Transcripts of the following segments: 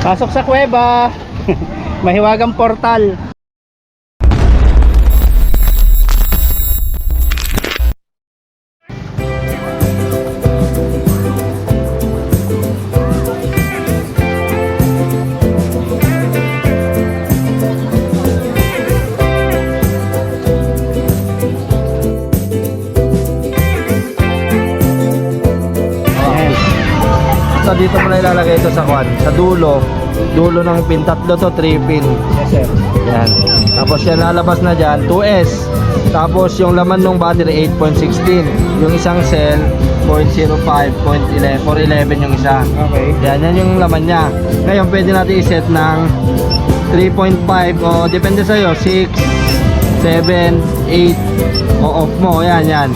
Pasok sa kuweba. Mahiwagang portal. Dito mo na ilalagay ito sa kwan, sa dulo ng pin. Tatlo to, 3 pin. Yes sir. Yan. Tapos yan lalabas na dyan, 2S. Tapos yung laman ng battery 8.16. Yung isang cell 0.05, 411 yung isa. Okay. Yan yung laman niya. Ngayon pwede natin i-set ng 3.5 o depende sa'yo, 6, 7, 8 o off mo. Yan.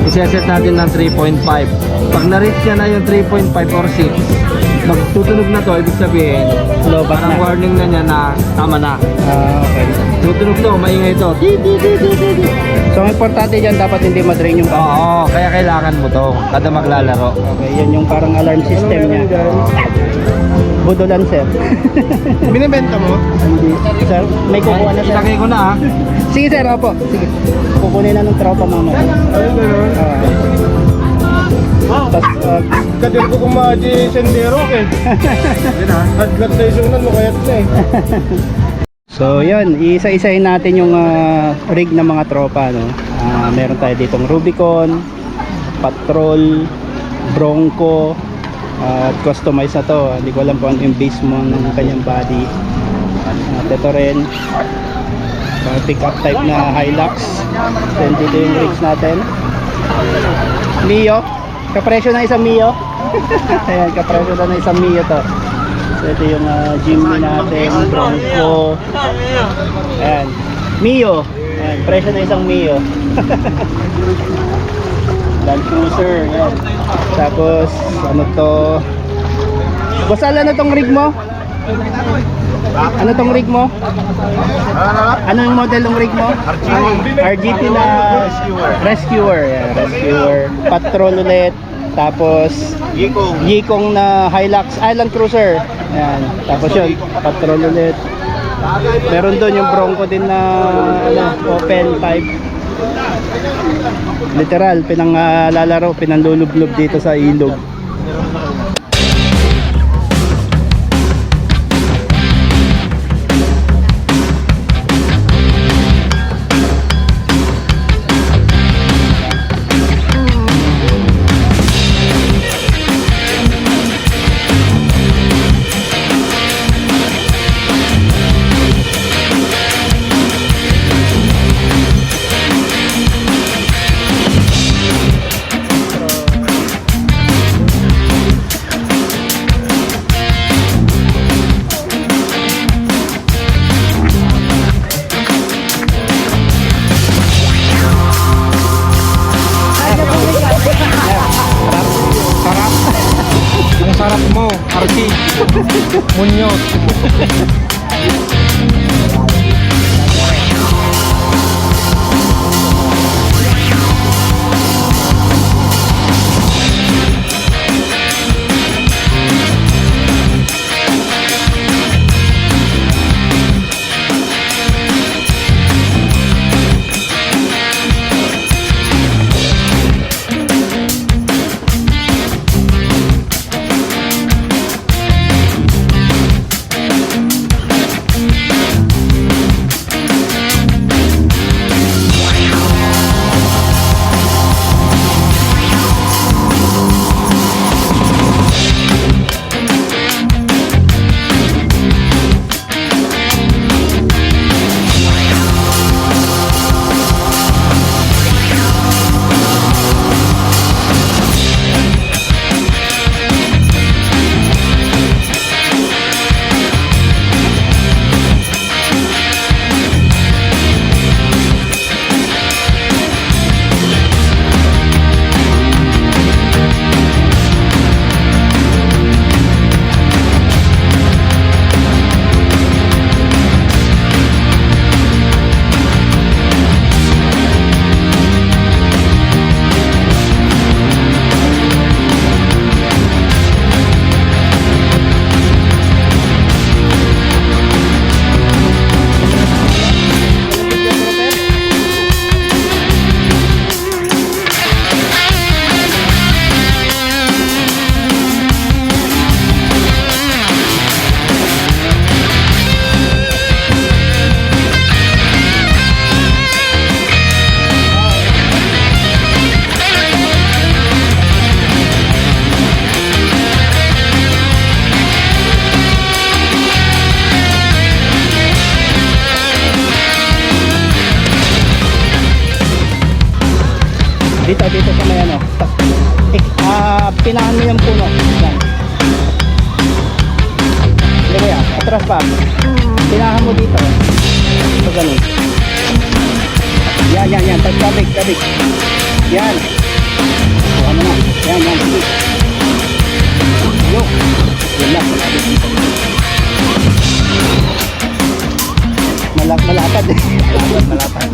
I-set natin ng 3.5. Pag na-reach niya na yung 3.5 or 6, magtutunog na to, ibig sabihin Lobat parang na. warning na niya na tama na. Okay. Tutunog to, maingay to. So ang importante dyan, dapat hindi madrain yung battery. Oo, kaya kailangan mo to kada maglalaro. Okay, yan yung parang alarm system niya. Budulan sir. Binibenta mo? Hindi. Sir, may kukuha na sir. Ilagay ko na ha. Sige sir, opo. Sige. Kukunin na ng tropa mamaya. Kadir ko kumaji sendero eh. Hadlat na isunan mo kayat na eh. So yun, isa-isahin natin yung rig ng mga tropa, no? Meron tayo ditong Rubicon, Patrol, Bronco, at customize na to. Hindi ko alam kung ano yung base mo ng kanyang body. Ito rin pick up type na Hilux. Then dito yung rigs natin, Mio, kapresyo na isang Mio. Ayan, kapresyo na isang Mio to. So ito yung Jimny natin, Bronco. Ayan, Mio. Ayan, presyo na isang Mio. Land Cruiser. Ayan. Tapos ano to, Basal, ano tong rig mo? Ano tong rig mo? Ano yung model ng rig mo? RGT na Rescuer. Yeah, Rescuer. Patrol ulit. Tapos Yikong na Hilux Island Cruiser. Ayan. Tapos yun, Patrol ulit. Meron doon yung Bronco din na open type. Literal, pinanglalaro, pinanlulublob dito sa ilog. Ang sarap mo, Archie Muñoz. atras pa. Tinahan mo dito. So, ganun. Yan. Tabik. Yan. So, ano na. Yan. Sige. Yo. Yan lang. Malapad eh. Malapad.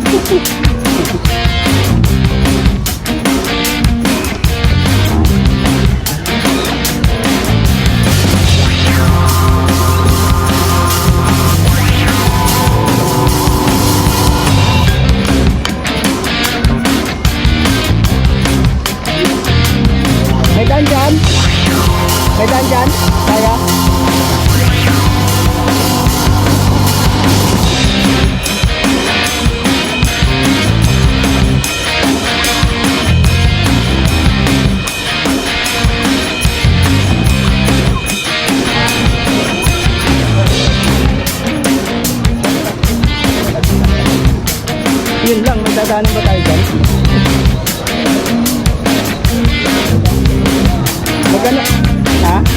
May daan dyan? Kaya? Yun lang, may dadaanan ba tayo dyan? Magana? Ha?